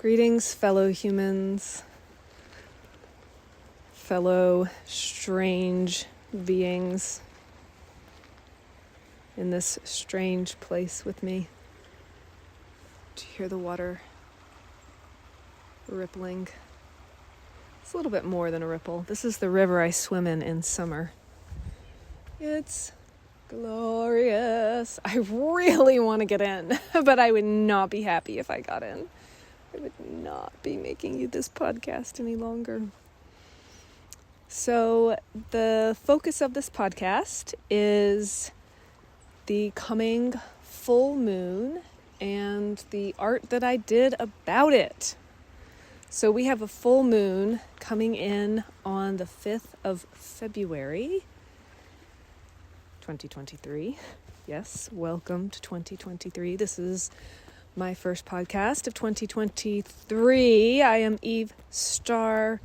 Greetings, fellow humans, fellow strange beings in this strange place with me. Do you hear the water rippling? It's a little bit more than a ripple. This is the river I swim in summer. It's glorious. I really want to get in, but I would not be happy if I got in. I would not be making you this podcast any longer. So the focus of this podcast is the coming full moon and the art that I did about it. So we have a full moon coming in on the 5th of February, 2023. Yes, welcome to 2023. This is my first podcast of 2023. I am Eve Starr.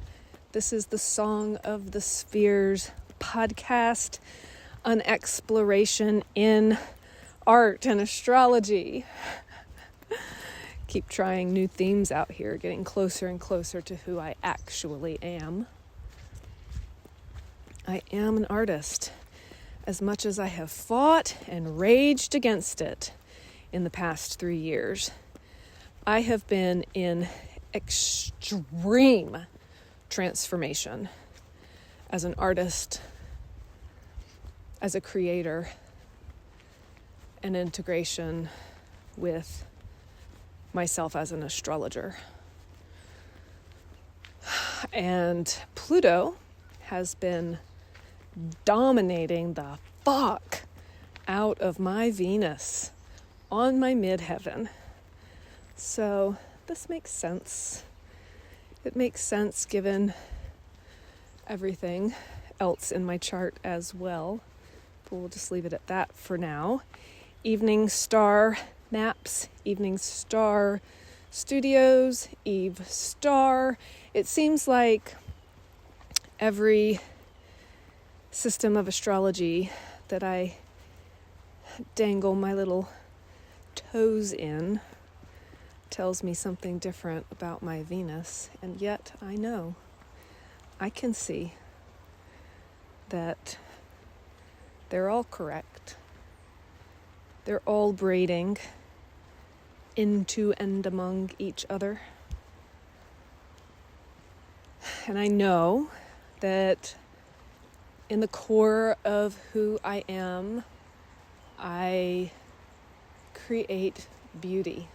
This is the Song of the Spheres podcast, an exploration in art and astrology. Keep trying new themes out here, getting closer and closer to who I actually am. I am an artist, as much as I have fought and raged against it. In the past 3 years, I have been in extreme transformation as an artist, as a creator, and integration with myself as an astrologer. And Pluto has been dominating the fuck out of my Venus on my midheaven. So this makes sense. It makes sense given everything else in my chart as well. But we'll just leave it at that for now. Evening Star Maps, Evening Star Studios, Eve Star. It seems like every system of astrology that I dangle my little toes in tells me something different about my Venus, and yet I know, I can see that they're all correct. They're all braiding into and among each other. And I know that in the core of who I am, I create beauty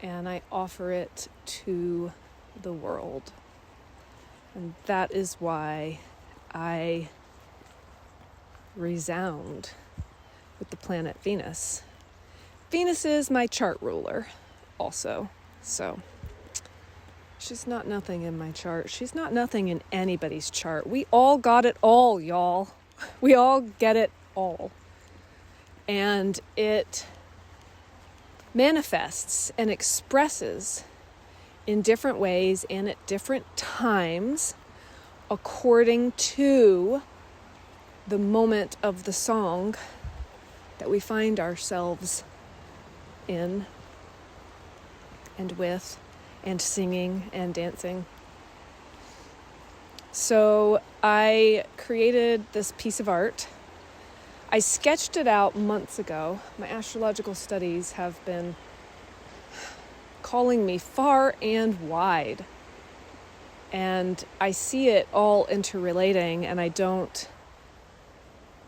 and I offer it to the world. And that is why I resound with the planet Venus. Venus is my chart ruler also. So she's not nothing in my chart. She's not nothing in anybody's chart. We all got it all, y'all. We all get it all. And it manifests and expresses in different ways and at different times according to the moment of the song that we find ourselves in and with and singing and dancing. So I created this piece of art. I sketched it out months ago. My astrological studies have been calling me far and wide. And I see it all interrelating, and I don't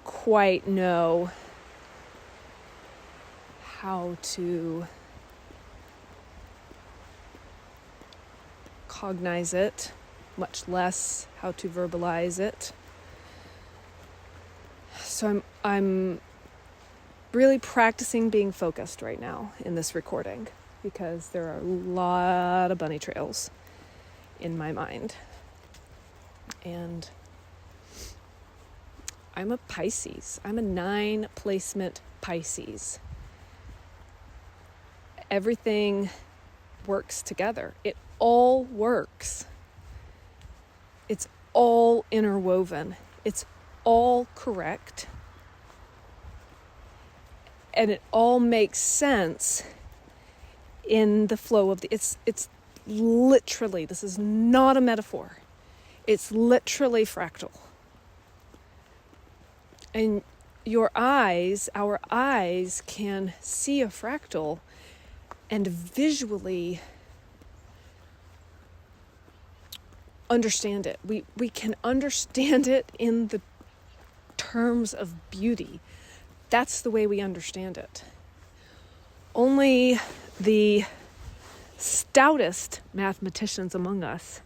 quite know how to cognize it, much less how to verbalize it. So I'm really practicing being focused right now in this recording because there are a lot of bunny trails in my mind. And I'm a Pisces. I'm a 9 placement Pisces. Everything works together. It all works. It's all interwoven. It's all correct. And it all makes sense in the flow of it's literally, this is not a metaphor. It's literally fractal. And our eyes can see a fractal and visually understand it. We can understand it in the terms of beauty. That's the way we understand it. Only the stoutest mathematicians among us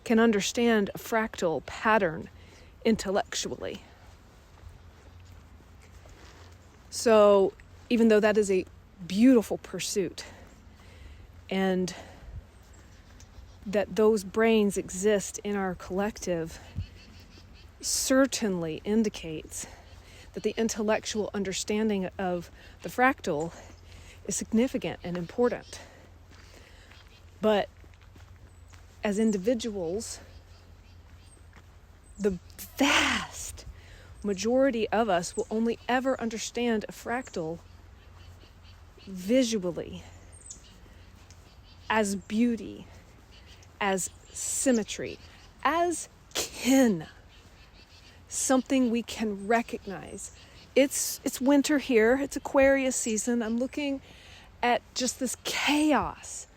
can understand a fractal pattern intellectually. So even though that is a beautiful pursuit, and that those brains exist in our collective, certainly indicates that the intellectual understanding of the fractal is significant and important. But as individuals, the vast majority of us will only ever understand a fractal visually, as beauty, as symmetry, as kin, something we can recognize. It's winter here, it's Aquarius season. I'm looking at just this chaos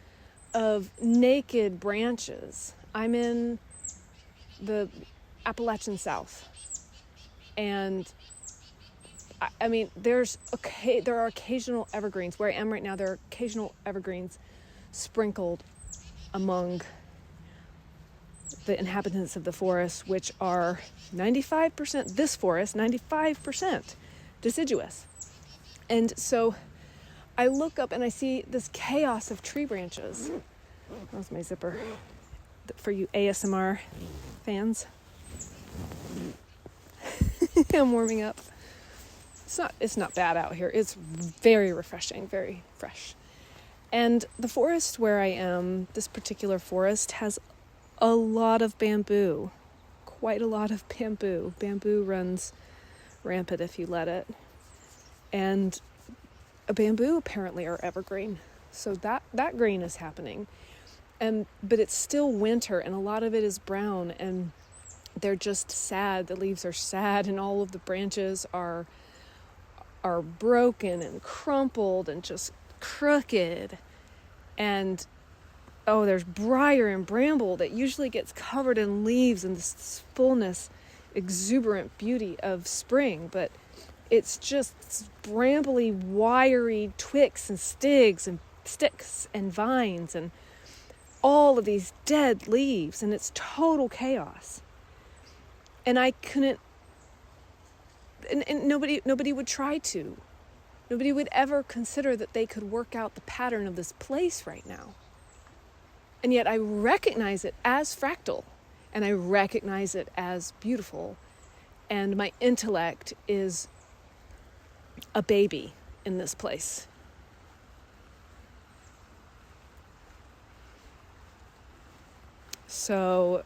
of naked branches. I'm in the Appalachian South, and I mean, there are occasional evergreens. Where I am right now, there are occasional evergreens sprinkled among the inhabitants of the forest, which are 95%, this forest, 95% deciduous. And so I look up and I see this chaos of tree branches. That's my zipper for you ASMR fans. I'm warming up. It's not bad out here. It's very refreshing, very fresh. And the forest where I am, this particular forest, has a lot of bamboo. Quite a lot of bamboo. Bamboo runs rampant if you let it. And a bamboo apparently are evergreen. So that green is happening. But it's still winter, and a lot of it is brown, and they're just sad. The leaves are sad, and all of the branches are broken and crumpled and just crooked. And there's briar and bramble that usually gets covered in leaves and this fullness, exuberant beauty of spring, but it's just brambly, wiry twigs and sticks and vines and all of these dead leaves, and it's total chaos. And I couldn't, and nobody would try to. Nobody would ever consider that they could work out the pattern of this place right now. And yet I recognize it as fractal, and I recognize it as beautiful, and my intellect is a baby in this place. So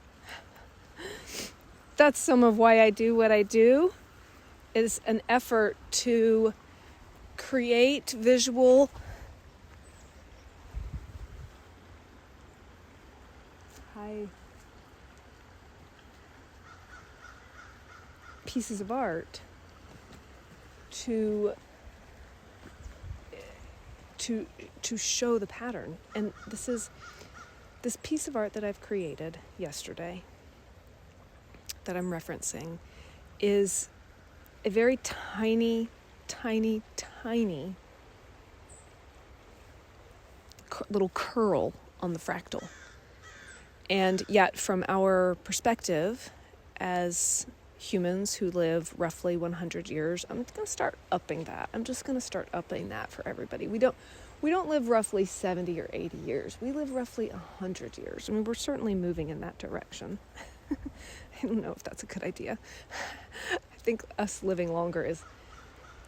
that's some of why I do what I do, is an effort to create visual pieces of art to show the pattern. And this piece of art that I've created yesterday that I'm referencing is a very tiny little curl on the fractal. And yet, from our perspective as humans who live roughly 100 years, I'm going to start upping that. I'm just going to start upping that for everybody. We don't live roughly 70 or 80 years. We live roughly 100 years. I mean, we're certainly moving in that direction. I don't know if that's a good idea. I think us living longer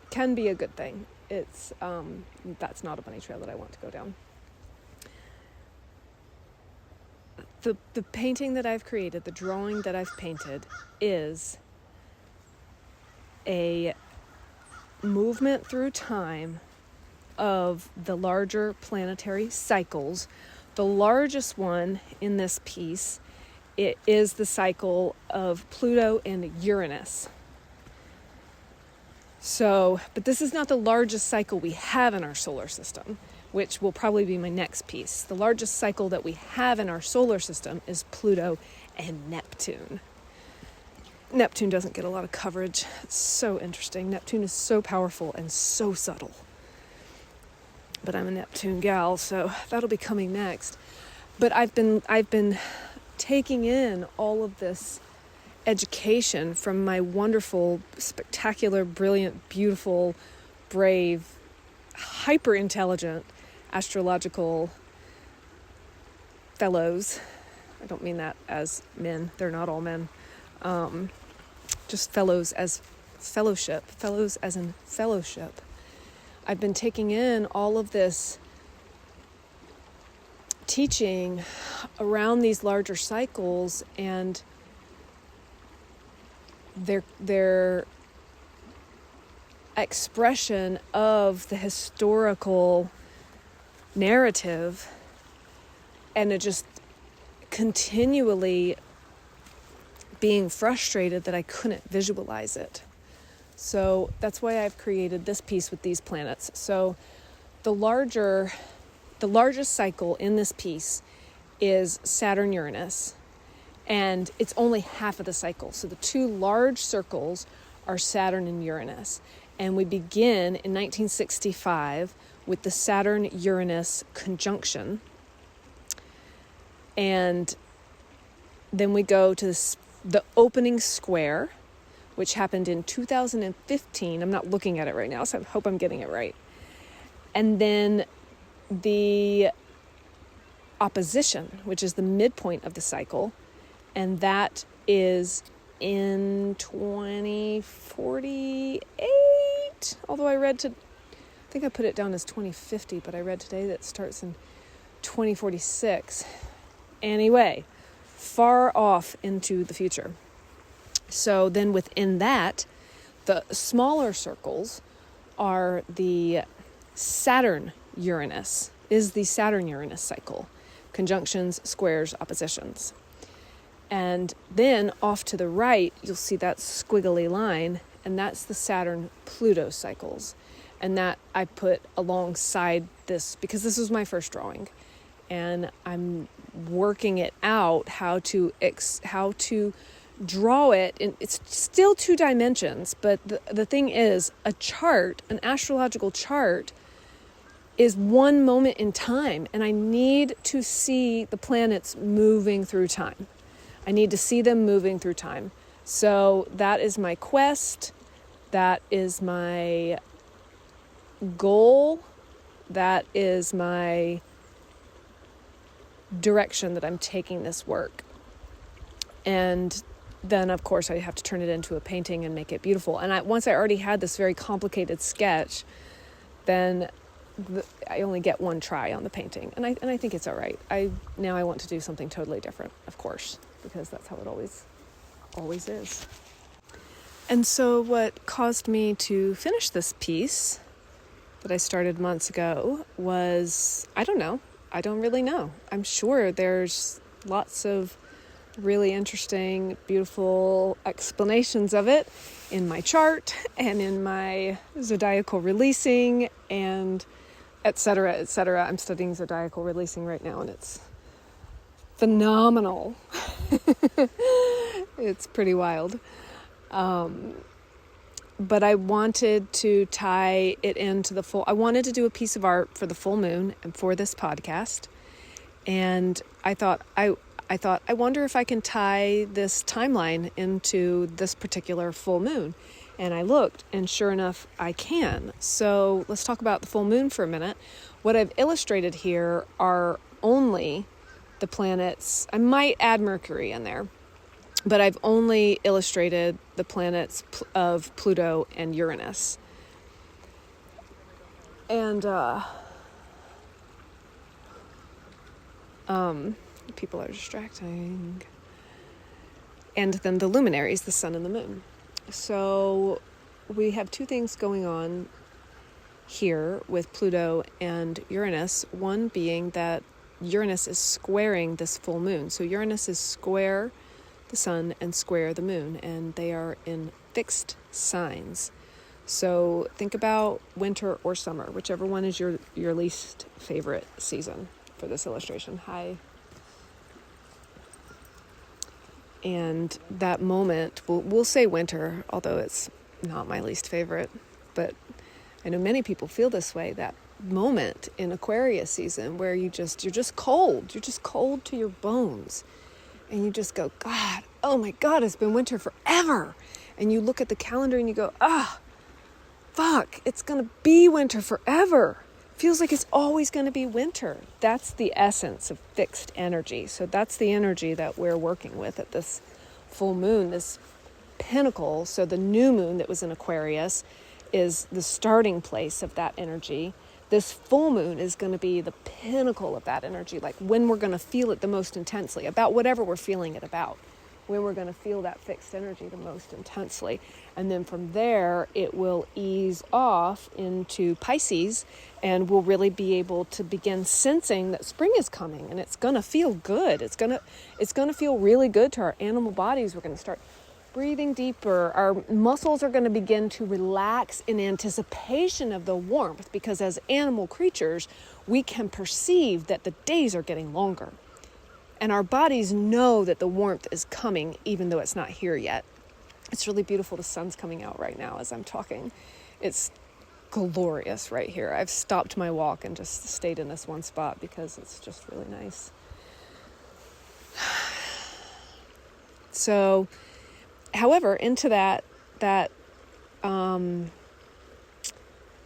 can be a good thing. It's that's not a bunny trail that I want to go down. The painting that I've created, the drawing that I've painted, is a movement through time of the larger planetary cycles The largest one in this piece, it is the cycle of Pluto and Uranus. So, but this is not the largest cycle we have in our solar system, which will probably be my next piece. The largest cycle that we have in our solar system is Pluto and Neptune. Neptune doesn't get a lot of coverage. It's so interesting. Neptune is so powerful and so subtle. But I'm a Neptune gal, so that'll be coming next. But I've been taking in all of this education from my wonderful, spectacular, brilliant, beautiful, brave, hyper-intelligent astrological fellows. I don't mean that as men. They're not all men. Just fellows as fellowship. Fellows as in fellowship. I've been taking in all of this teaching around these larger cycles and their expression of the historical narrative, and it just continually being frustrated that I couldn't visualize it. So that's why I've created this piece with these planets. So the largest cycle in this piece is Saturn-Uranus, and it's only half of the cycle. So the two large circles are Saturn and Uranus. And we begin in 1965 with the Saturn-Uranus conjunction. And then we go to the opening square, which happened in 2015. I'm not looking at it right now, so I hope I'm getting it right. And then the opposition, which is the midpoint of the cycle, and that is in 2048. Although I think I put it down as 2050, but I read today that it starts in 2046. Anyway, far off into the future. So then within that, the smaller circles are the Saturn-Uranus, is the Saturn-Uranus cycle. Conjunctions, squares, oppositions. And then off to the right, you'll see that squiggly line, and that's the Saturn-Pluto cycles. And that I put alongside this because this was my first drawing. And I'm working it out how to draw it. And it's still 2 dimensions, but the thing is, a chart, an astrological chart, is one moment in time, and I need to see the planets moving through time. I need to see them moving through time. So that is my quest. That is my goal. That is my direction that I'm taking this work. And then, of course, I have to turn it into a painting and make it beautiful. And once I already had this very complicated sketch, then I only get one try on the painting. And I think it's all right. Now I want to do something totally different, of course, because that's how it always is. And so what caused me to finish this piece that I started months ago was, I don't know. I don't really know. I'm sure there's lots of really interesting, beautiful explanations of it in my chart and in my zodiacal releasing and et cetera, et cetera. I'm studying zodiacal releasing right now, and it's phenomenal. It's pretty wild. But I wanted to tie it into I wanted to do a piece of art for the full moon and for this podcast. And I thought, I wonder if I can tie this timeline into this particular full moon. And I looked, and sure enough, I can. So let's talk about the full moon for a minute. What I've illustrated here are only the planets. I might add Mercury in there, but I've only illustrated the planets of Pluto and Uranus. And people are distracting. And then the luminaries, the sun and the moon. So we have 2 things going on here with Pluto and Uranus. One being that Uranus is squaring this full moon. So Uranus is square the sun and square the moon, and they are in fixed signs. So think about winter or summer, whichever one is your least favorite season for this illustration. Hi. And that moment, we'll say winter, although it's not my least favorite, but I know many people feel this way, that moment in Aquarius season where you're just cold to your bones, and you just go, God, oh my God, it's been winter forever. And you look at the calendar and you go, fuck, it's going to be winter forever. Feels like it's always going to be winter. That's the essence of fixed energy. So that's the energy that we're working with at this full moon, this pinnacle. So the new moon that was in Aquarius is the starting place of that energy. This full moon is going to be the pinnacle of that energy, like when we're going to feel it the most intensely, about whatever we're feeling it about, when we're going to feel that fixed energy the most intensely. And then from there, it will ease off into Pisces, and we'll really be able to begin sensing that spring is coming, and it's going to feel good. It's going to feel really good to our animal bodies. We're going to start breathing deeper. Our muscles are going to begin to relax in anticipation of the warmth, because as animal creatures, we can perceive that the days are getting longer. And our bodies know that the warmth is coming, even though it's not here yet. It's really beautiful. The sun's coming out right now as I'm talking. It's glorious right here. I've stopped my walk and just stayed in this one spot because it's just really nice. So, however, into that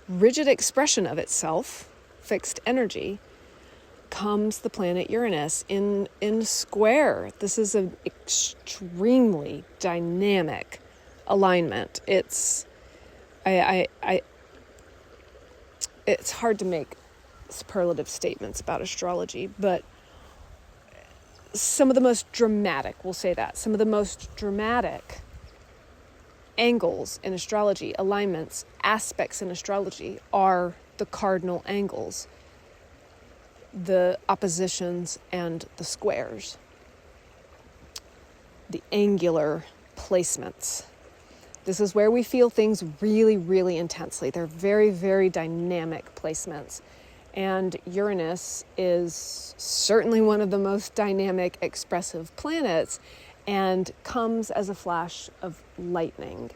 rigid expression of itself, fixed energy, comes the planet Uranus in square. This is an extremely dynamic alignment. It's hard to make superlative statements about astrology, but some of the most dramatic, we'll say that, some of the most dramatic angles in astrology, alignments, aspects in astrology are the cardinal angles, the oppositions, and the squares, the angular placements. This is where we feel things really, really intensely. They're very, very dynamic placements. And Uranus is certainly one of the most dynamic, expressive planets, and comes as a flash of lightning.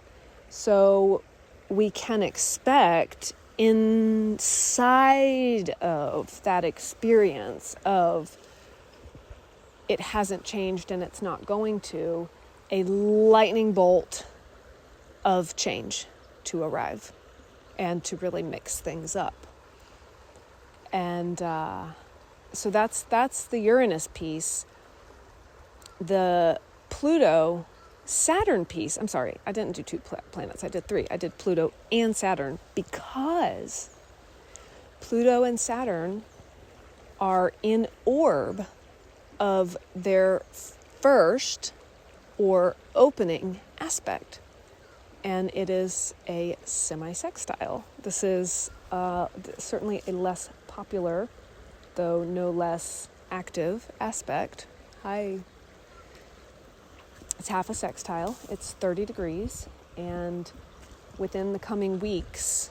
So we can expect inside of that experience of it hasn't changed and it's not going to, a lightning bolt of change to arrive and to really mix things up. And so that's the Uranus piece. The Pluto Saturn piece, I'm sorry, I didn't do 2 planets, I did 3. I did Pluto and Saturn because Pluto and Saturn are in orb of their first or opening aspect. And it is a semi-sextile. This is certainly a less popular, though no less active aspect. It's half a sextile. It's 30 degrees. And within the coming weeks,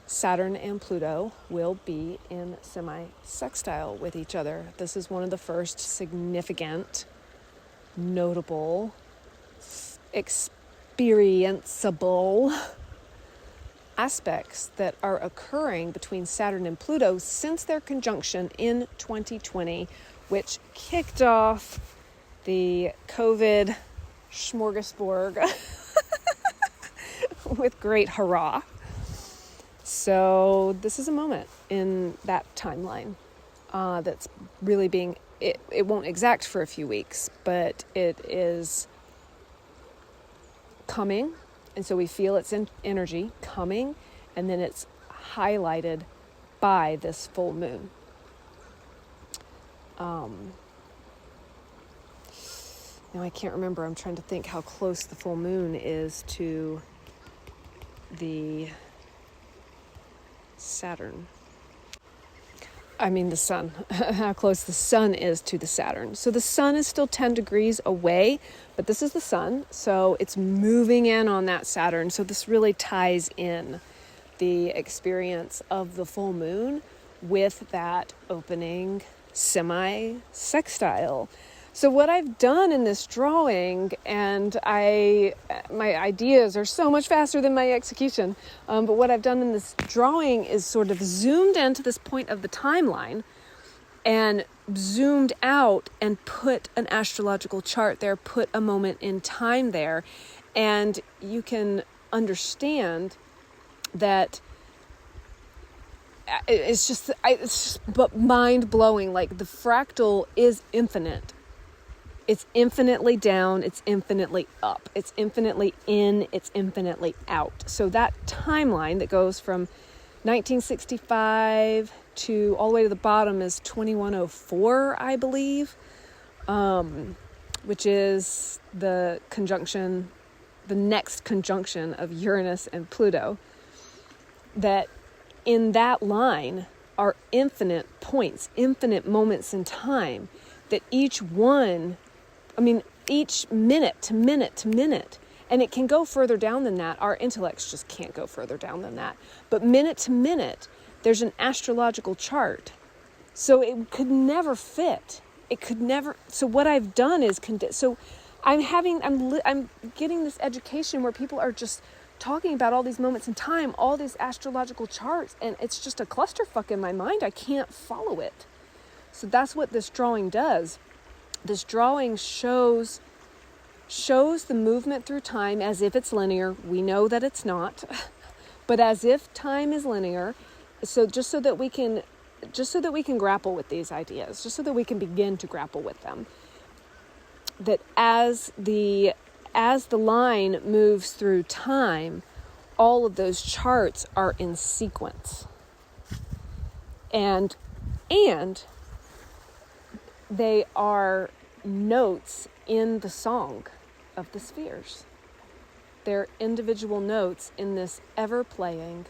Saturn and Pluto will be in semi-sextile with each other. This is one of the first significant, notable, experienceable aspects that are occurring between Saturn and Pluto since their conjunction in 2020, which kicked off the COVID smorgasbord with great hurrah. So this is a moment in that timeline that's really being, it won't exact for a few weeks, but it is coming. And so we feel its energy coming, and then it's highlighted by this full moon. Now I can't remember. I'm trying to think how close the full moon is to the Saturn. the sun, how close the sun is to the Saturn. So the sun is still 10 degrees away, but this is the sun, so it's moving in on that Saturn. So this really ties in the experience of the full moon with that opening semi-sextile. So what I've done in this drawing, and my ideas are so much faster than my execution, but what I've done in this drawing is sort of zoomed into this point of the timeline and zoomed out and put an astrological chart there, put a moment in time there, and you can understand that it's just mind-blowing. Like, the fractal is infinite. It's infinitely down, it's infinitely up, it's infinitely in, it's infinitely out. So that timeline that goes from 1965 to all the way to the bottom is 2104, I believe, which is the next conjunction of Uranus and Pluto. That in that line are infinite points, infinite moments in time, that each minute to minute to minute, and it can go further down than that. Our intellects just can't go further down than that. But minute to minute, there's an astrological chart. So it could never fit. It could never. So what I've done is, I'm getting this education where people are just talking about all these moments in time, all these astrological charts, and it's just a clusterfuck in my mind. I can't follow it. So that's what this drawing does. This drawing shows the movement through time as if it's linear. We know that it's not, but as if time is linear. So just so that we can grapple with these ideas, just so that we can begin to grapple with them. That as the line moves through time, all of those charts are in sequence. And they are notes in the song of the spheres. They're individual notes in this ever-playing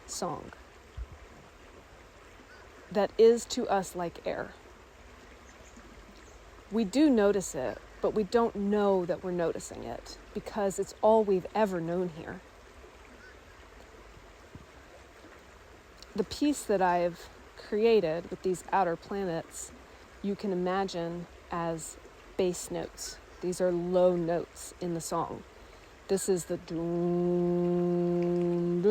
song that is to us like air. We do notice it, but we don't know that we're noticing it because it's all we've ever known here. The piece that I've created with these outer planets, you can imagine as bass notes. These are low notes in the song. This is the doon, doon,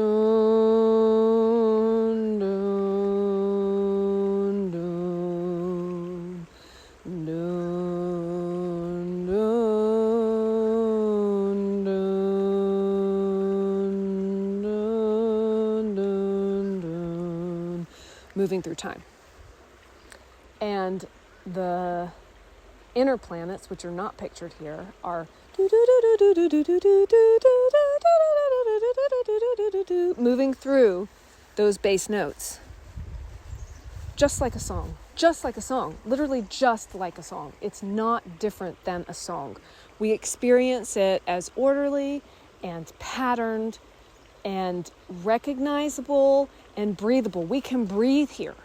doon, doon, doon, doon, doon, doon, doon, moving through time. And the inner planets, which are not pictured here, are moving through those bass notes. Just like a song. Just like a song. Literally just like a song. It's not different than a song. We experience it as orderly and patterned and recognizable and breathable. We can breathe here.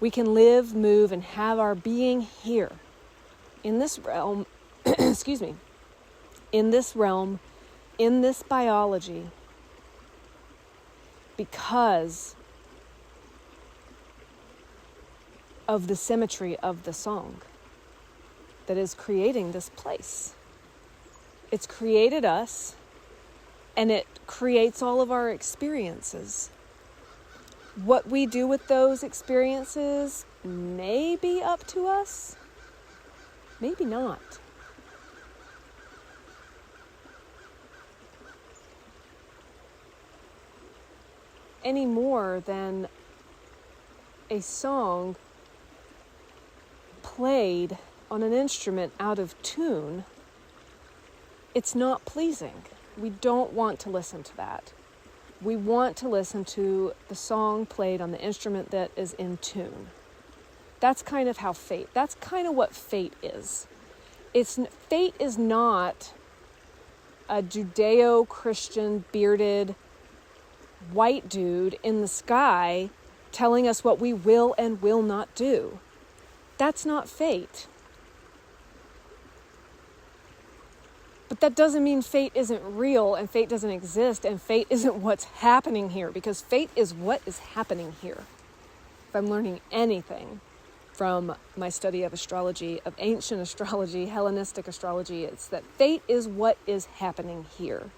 We can live, move, and have our being here. In this realm, excuse me, in this realm, in this biology, because of the symmetry of the song that is creating this place. It's created us, and it creates all of our experiences. What we do with those experiences may be up to us, maybe not. Any more than a song played on an instrument out of tune, it's not pleasing. We don't want to listen to that. We want to listen to the song played on the instrument that is in tune. That's kind of that's kind of what fate is. Fate is not a Judeo-Christian bearded white dude in the sky telling us what we will and will not do. That's not fate. But that doesn't mean fate isn't real and fate doesn't exist and fate isn't what's happening here, because fate is what is happening here. If I'm learning anything from my study of astrology, of ancient astrology, Hellenistic astrology, it's that fate is what is happening here.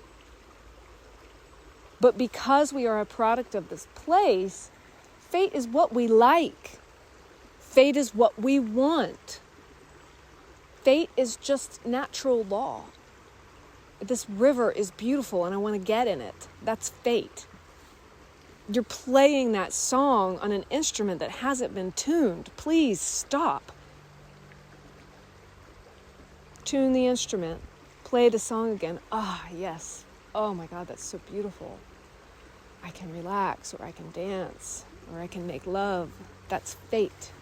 But because we are a product of this place, fate is what we like. Fate is what we want. Fate is just natural law. This river is beautiful and I want to get in it. That's fate. You're playing that song on an instrument that hasn't been tuned. Please stop. Tune the instrument. Play the song again. Ah, yes. Oh my God, that's so beautiful. I can relax, or I can dance, or I can make love. That's fate.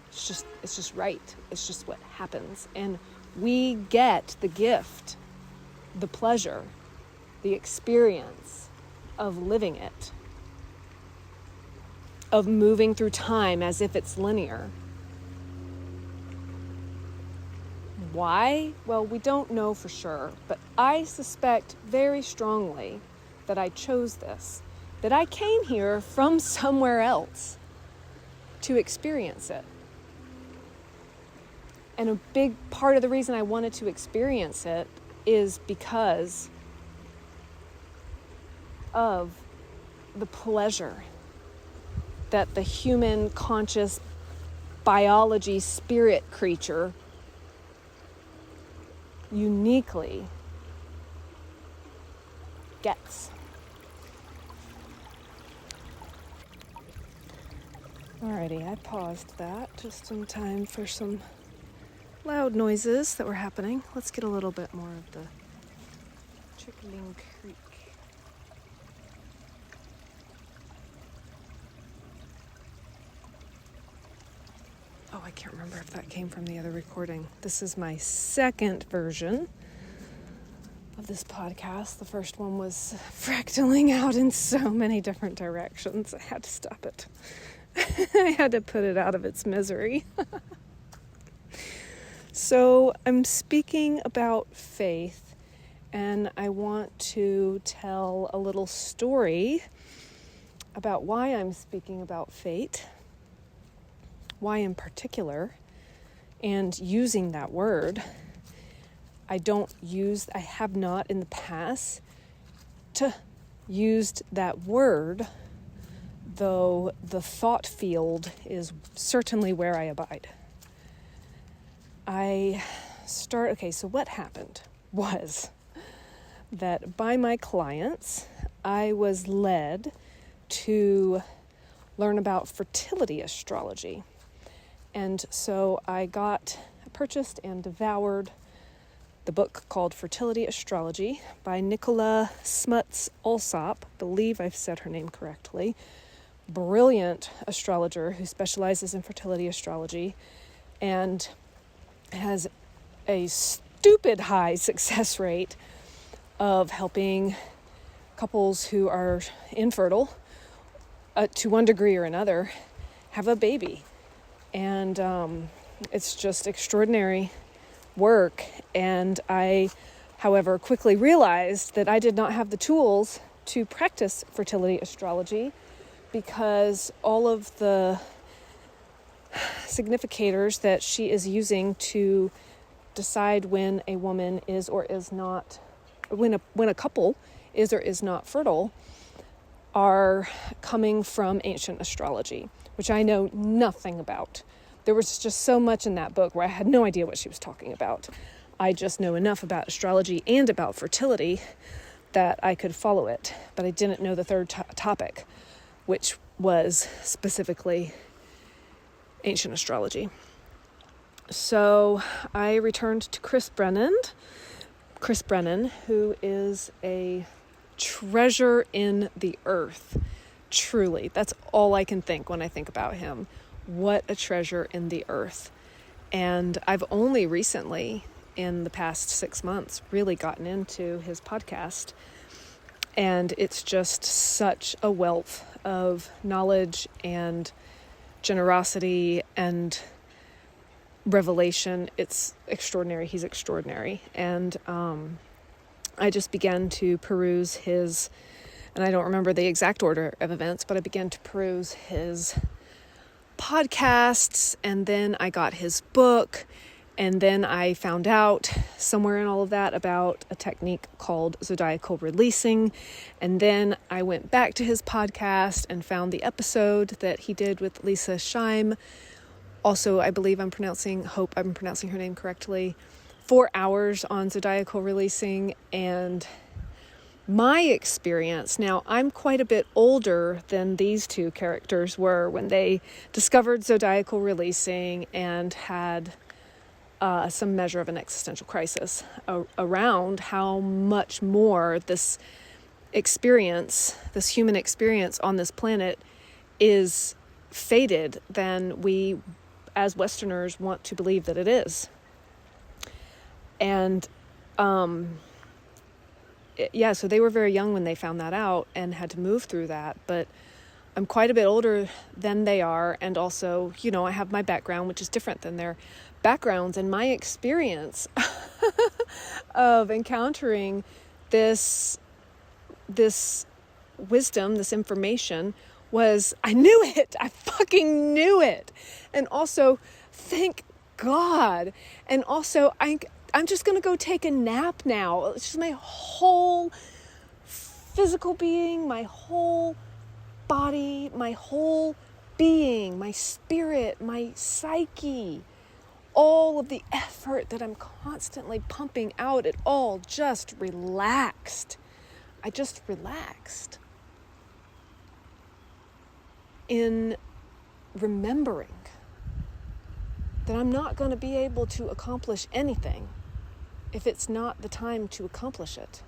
It's just right. It's just what happens. And we get the gift, the pleasure, the experience of living it, of moving through time as if it's linear. Why? Well, we don't know for sure, but I suspect very strongly that I chose this, that I came here from somewhere else to experience it. And a big part of the reason I wanted to experience it is because of the pleasure that the human conscious biology spirit creature uniquely gets. Alrighty, I paused that just in time for some loud noises that were happening. Let's get a little bit more of the trickling creek. Oh, I can't remember if that came from the other recording. This is my second version of this podcast. The first one was fractaling out in so many different directions. I had to stop it. I had to put it out of its misery. So I'm speaking about faith, and I want to tell a little story about why I'm speaking about fate, why in particular, and using that word. I have not in the past used that word, though the thought field is certainly where I abide. So what happened was that by my clients, I was led to learn about fertility astrology. And so I purchased and devoured the book called Fertility Astrology by Nicola Smuts-Alsop. I believe I've said her name correctly. Brilliant astrologer who specializes in fertility astrology and has a stupid high success rate of helping couples who are infertile to one degree or another have a baby. And it's just extraordinary work. And I, however, quickly realized that I did not have the tools to practice fertility astrology because all of the significators that she is using to decide when a woman is or is not, when a couple is or is not fertile, are coming from ancient astrology, which I know nothing about. There was just so much in that book where I had no idea what she was talking about. I just know enough about astrology and about fertility that I could follow it, but I didn't know the third topic, which was specifically ancient astrology. So I returned to Chris Brennan, who is a treasure in the earth. Truly, that's all I can think when I think about him. What a treasure in the earth. And I've only recently, in the past 6 months, really gotten into his podcast. And it's just such a wealth of knowledge and generosity and revelation. It's extraordinary. He's extraordinary. And I just began to peruse his, and I don't remember the exact order of events, but I began to peruse his podcasts, and then I got his book, and then I found out somewhere in all of that about a technique called zodiacal releasing, and then I went back to his podcast and found the episode that he did with Lisa Scheim. Also, I believe hope I'm pronouncing her name correctly, 4 hours on zodiacal releasing. And my experience, now I'm quite a bit older than these two characters were when they discovered zodiacal releasing and had some measure of an existential crisis around how much more this experience, this human experience on this planet, is fated than we as Westerners want to believe that it is. And so they were very young when they found that out and had to move through that. But I'm quite a bit older than they are. And also, I have my background, which is different than their backgrounds. And my experience of encountering this wisdom, this information, was, I knew it. I fucking knew it. And also, thank God. And also, I'm just going to go take a nap now. It's just my whole physical being, my whole body, my whole being, my spirit, my psyche, all of the effort that I'm constantly pumping out, it all just relaxed. I just relaxed in remembering that I'm not going to be able to accomplish anything if it's not the time to accomplish it.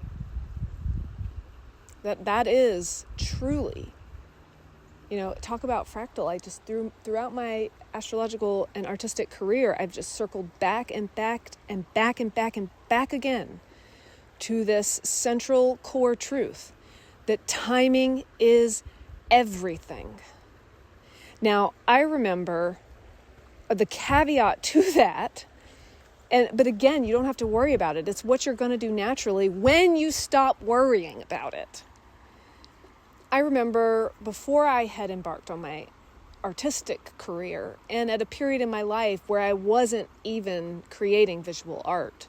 That is truly, talk about fractal. I just throughout my astrological and artistic career, I've just circled back and back and back and back and back again to this central core truth that timing is everything. Now, I remember the caveat to that, but again, you don't have to worry about it. It's what you're going to do naturally when you stop worrying about it. I remember before I had embarked on my artistic career, and at a period in my life where I wasn't even creating visual art,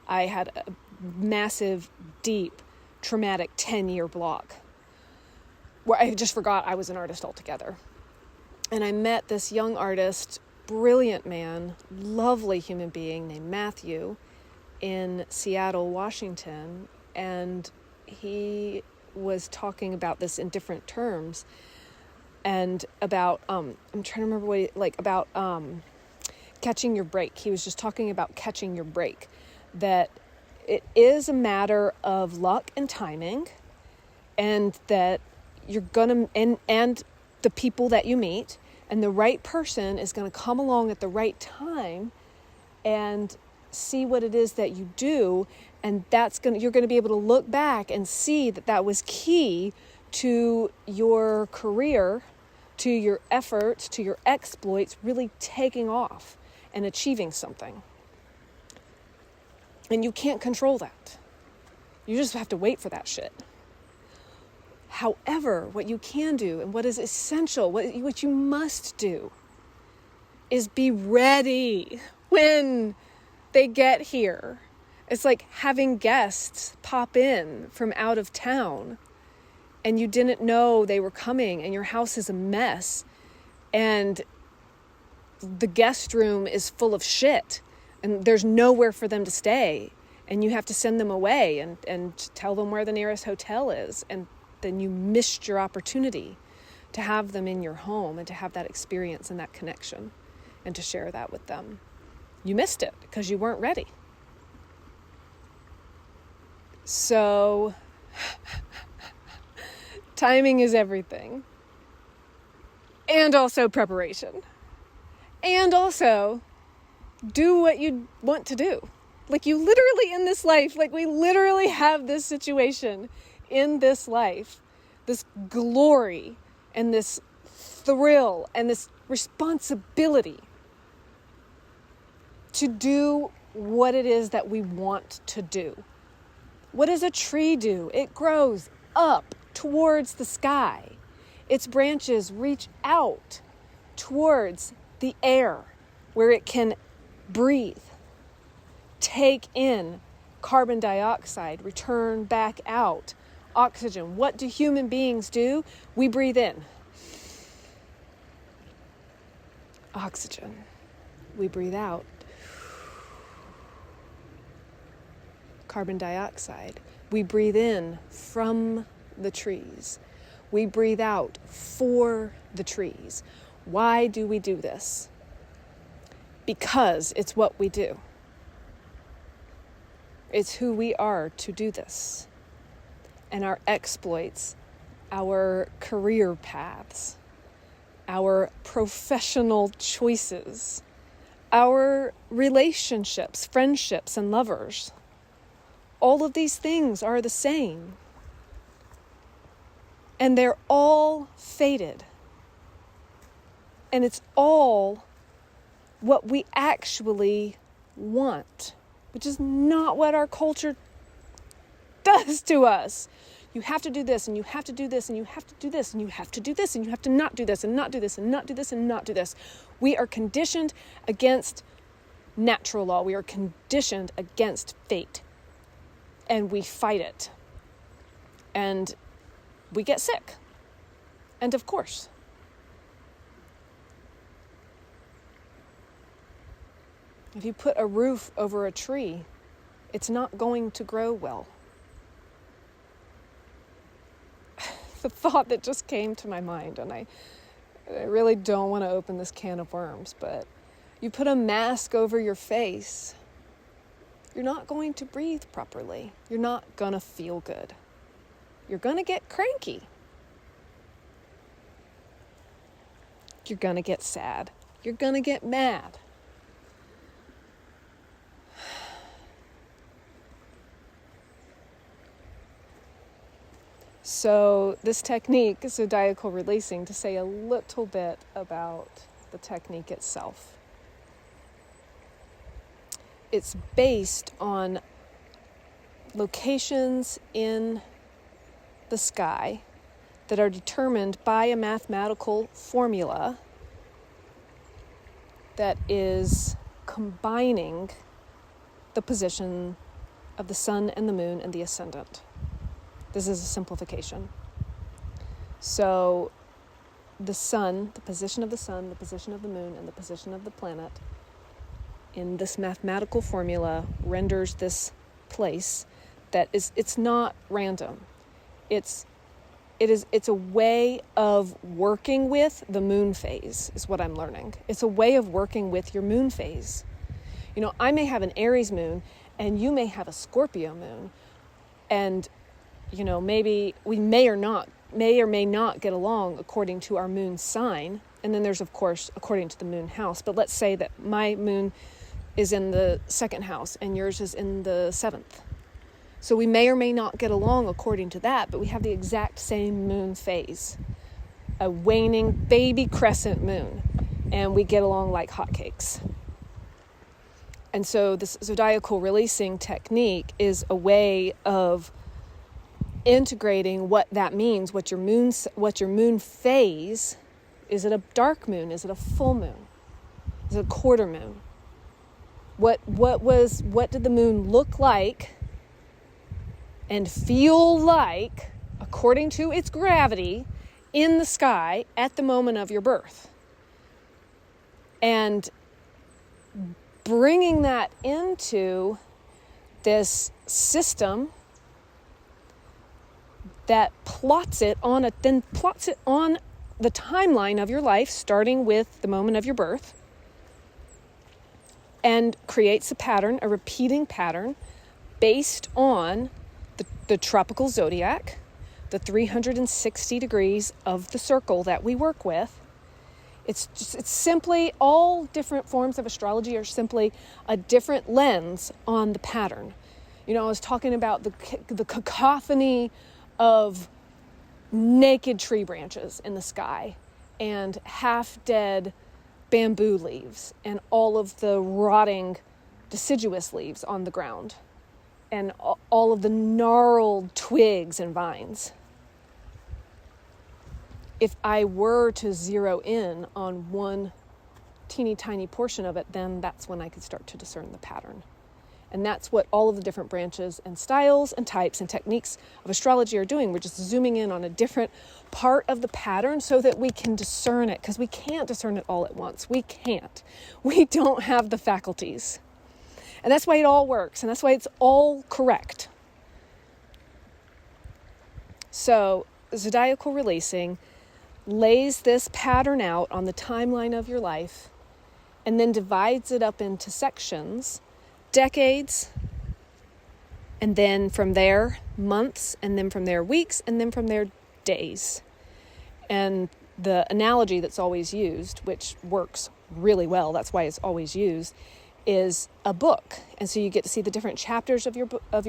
I had a massive, deep, traumatic 10-year block where I just forgot I was an artist altogether. And I met this young artist, brilliant man, lovely human being named Matthew in Seattle, Washington. And he was talking about this in different terms and about, I'm trying to remember about catching your break. He was just talking about catching your break, that it is a matter of luck and timing, and that you're gonna, and the people that you meet, and the right person is going to come along at the right time and see what it is that you do, and you're going to be able to look back and see that was key to your career, to your efforts, to your exploits really taking off and achieving something. And you can't control that. You just have to wait for that shit. However, what you can do and what is essential, what you must do, is be ready when they get here. It's like having guests pop in from out of town and you didn't know they were coming and your house is a mess and the guest room is full of shit and there's nowhere for them to stay and you have to send them away and tell them where the nearest hotel is, and then you missed your opportunity to have them in your home and to have that experience and that connection and to share that with them. You missed it because you weren't ready. So timing is everything. And also preparation. And also do what you want to do. Like you literally in this life, like we literally have this situation in this life, this glory and this thrill and this responsibility to do what it is that we want to do. What does a tree do? It grows up towards the sky. Its branches reach out towards the air where it can breathe, take in carbon dioxide, return back out oxygen. What do human beings do? We breathe in oxygen. We breathe out carbon dioxide. We breathe in from the trees. We breathe out for the trees. Why do we do this? Because it's what we do. It's who we are to do this. And our exploits, our career paths, our professional choices, our relationships, friendships, and lovers. All of these things are the same. And they're all fated. And it's all what we actually want, which is not what our culture does to us. You have to do this, and you have to do this, and you have to do this, and you have to do this, and you have to not do this, and not do this, and not do this, and not do this. We are conditioned against natural law. We are conditioned against fate. And we fight it. And we get sick. And of course. If you put a roof over a tree, it's not going to grow well. The thought that just came to my mind, and I really don't want to open this can of worms, but you put a mask over your face, you're not going to breathe properly. You're not going to feel good. You're going to get cranky. You're going to get sad. You're going to get mad. So this technique is zodiacal releasing, to say a little bit about the technique itself. It's based on locations in the sky that are determined by a mathematical formula that is combining the position of the sun and the moon and the ascendant. This is a simplification. So the sun, the position of the sun, the position of the moon, and the position of the planet in this mathematical formula renders this place that is, it's not random. It's a way of working with the moon phase, is what I'm learning. It's a way of working with your moon phase. You know, I may have an Aries moon and you may have a Scorpio moon, and you know, maybe we may or may not get along according to our moon sign. And then there's, of course, according to the moon house. But let's say that my moon is in the second house and yours is in the seventh. So we may or may not get along according to that, but we have the exact same moon phase, a waning baby crescent moon, and we get along like hotcakes. And so this zodiacal releasing technique is a way of integrating what that means, what your moon phase. Is it a dark moon? Is it a full moon? Is it a quarter moon? What did the moon look like and feel like according to its gravity in the sky at the moment of your birth? And bringing that into this system that plots it on the timeline of your life, starting with the moment of your birth, and creates a pattern, a repeating pattern, based on the tropical zodiac, the 360 degrees of the circle that we work with. It's simply, all different forms of astrology are simply a different lens on the pattern. You know, I was talking about the cacophony of naked tree branches in the sky and half-dead bamboo leaves and all of the rotting deciduous leaves on the ground and all of the gnarled twigs and vines. If I were to zero in on one teeny tiny portion of it, then that's when I could start to discern the pattern. And that's what all of the different branches and styles and types and techniques of astrology are doing. We're just zooming in on a different part of the pattern so that we can discern it, because we can't discern it all at once. We can't. We don't have the faculties. And that's why it all works, and that's why it's all correct. So, zodiacal releasing lays this pattern out on the timeline of your life and then divides it up into sections, decades, and then from there, months, and then from there, weeks, and then from there, days. And the analogy that's always used, which works really well, that's why it's always used, is a book. And so you get to see the different chapters of your book, of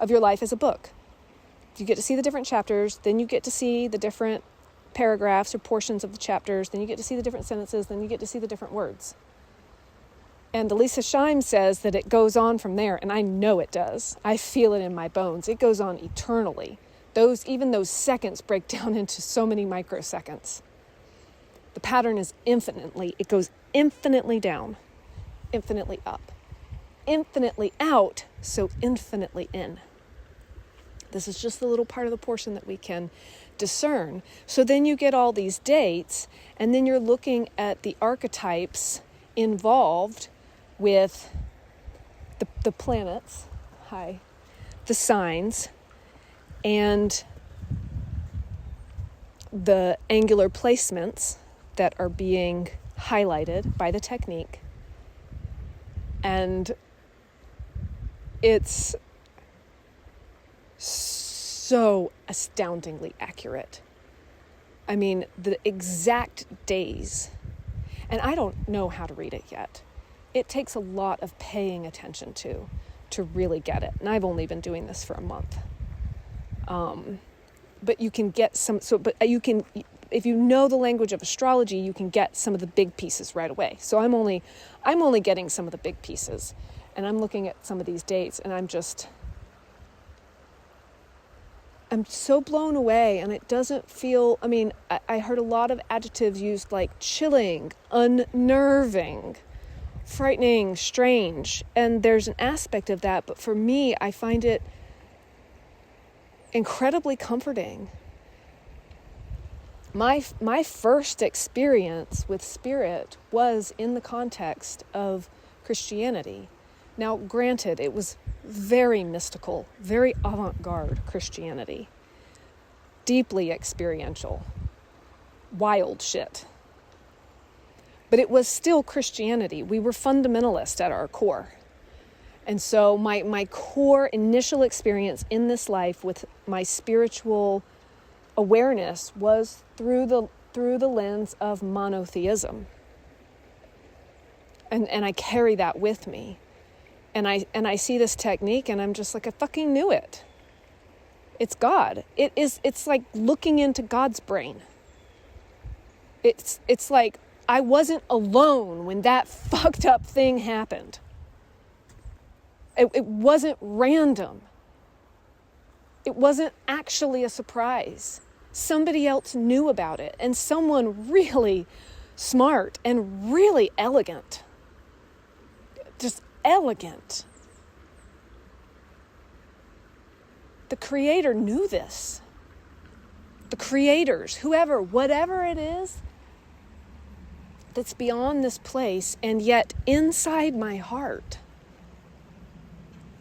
your life as a book. You get to see the different chapters, then you get to see the different paragraphs or portions of the chapters, then you get to see the different sentences, then you get to see the different words. And Elisa Scheim says that it goes on from there, and I know it does. I feel it in my bones. It goes on eternally. Even those seconds break down into so many microseconds. The pattern is it goes infinitely down, infinitely up, infinitely out, so infinitely in. This is just the little part of the portion that we can discern. So then you get all these dates, and then you're looking at the archetypes involved with the planets, the signs, and the angular placements that are being highlighted by the technique. And it's so astoundingly accurate. I mean, the exact days. And I don't know how to read it yet. It takes a lot of paying attention to really get it. And I've only been doing this for a month. But you can get if you know the language of astrology, you can get some of the big pieces right away. So I'm only getting some of the big pieces. And I'm looking at some of these dates, and I'm so blown away, and it doesn't feel, I heard a lot of adjectives used like chilling, unnerving, frightening, strange, and there's an aspect of that, but for me, I find it incredibly comforting. My first experience with spirit was in the context of Christianity. Now, granted, it was very mystical, very avant-garde Christianity, deeply experiential, wild shit. But it was still Christianity. We were fundamentalist at our core. And so my core initial experience in this life with my spiritual awareness was through the lens of monotheism. And I carry that with me. And I see this technique, and I'm just like, I fucking knew it. It's God. It's like looking into God's brain. It's like I wasn't alone when that fucked up thing happened. It wasn't random. It wasn't actually a surprise. Somebody else knew about it, and someone really smart and really elegant. Just elegant. The Creator knew this. The creators, whoever, whatever it is that's beyond this place, and yet inside my heart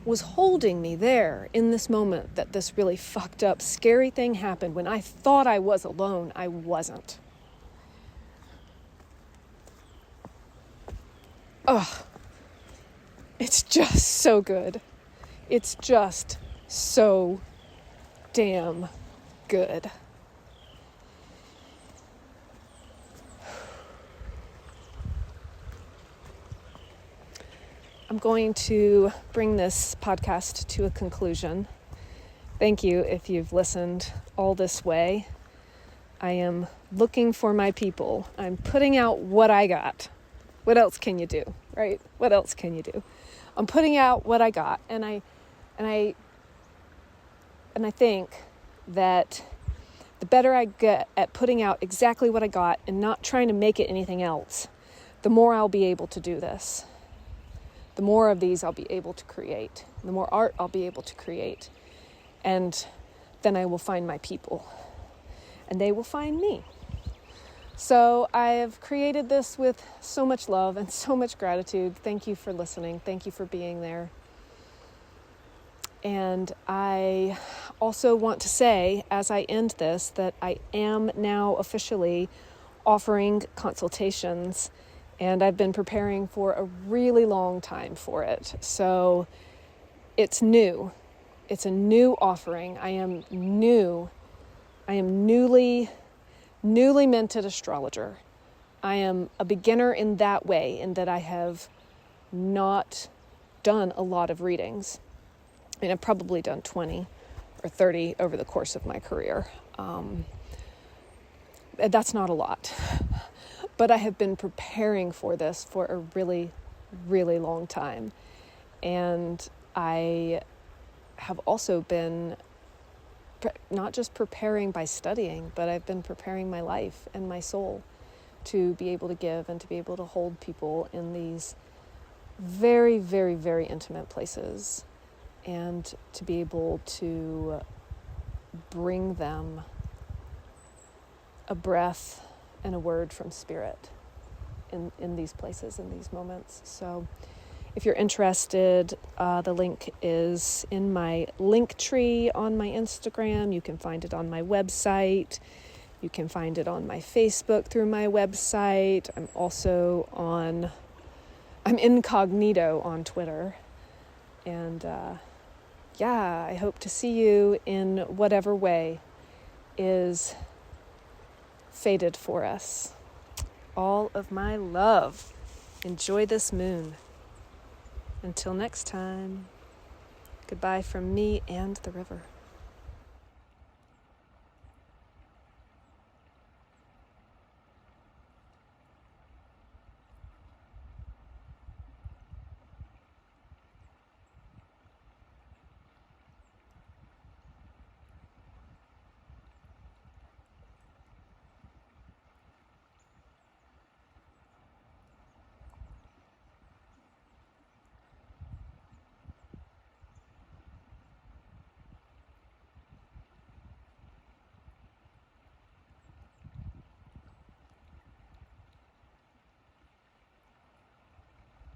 was holding me there in this moment that this really fucked up, scary thing happened. When I thought I was alone, I wasn't. Ugh. It's just so good. It's just so damn good. I'm going to bring this podcast to a conclusion. Thank you if you've listened all this way. I am looking for my people. I'm putting out what I got. What else can you do, right? What else can you do? I'm putting out what I got, and I think that the better I get at putting out exactly what I got and not trying to make it anything else, the more I'll be able to do this. The more of these I'll be able to create. The more art I'll be able to create. And then I will find my people. And they will find me. So I have created this with so much love and so much gratitude. Thank you for listening. Thank you for being there. And I also want to say, as I end this, that I am now officially offering consultations, and I've been preparing for a really long time for it. So it's new. It's a new offering. I am newly minted astrologer. I am a beginner in that way, in that I have not done a lot of readings. I mean, I've probably done 20 or 30 over the course of my career. That's not a lot. But I have been preparing for this for a really, really long time. And I have also been not just preparing by studying, but I've been preparing my life and my soul to be able to give and to be able to hold people in these very, very, very intimate places, and to be able to bring them a breath and a word from Spirit in these places, in these moments. So if you're interested, the link is in my link tree on my Instagram. You can find it on my website. You can find it on my Facebook through my website. I'm incognito on Twitter. And I hope to see you in whatever way is fated for us. All of my love. Enjoy this moon. Until next time, goodbye from me and the river.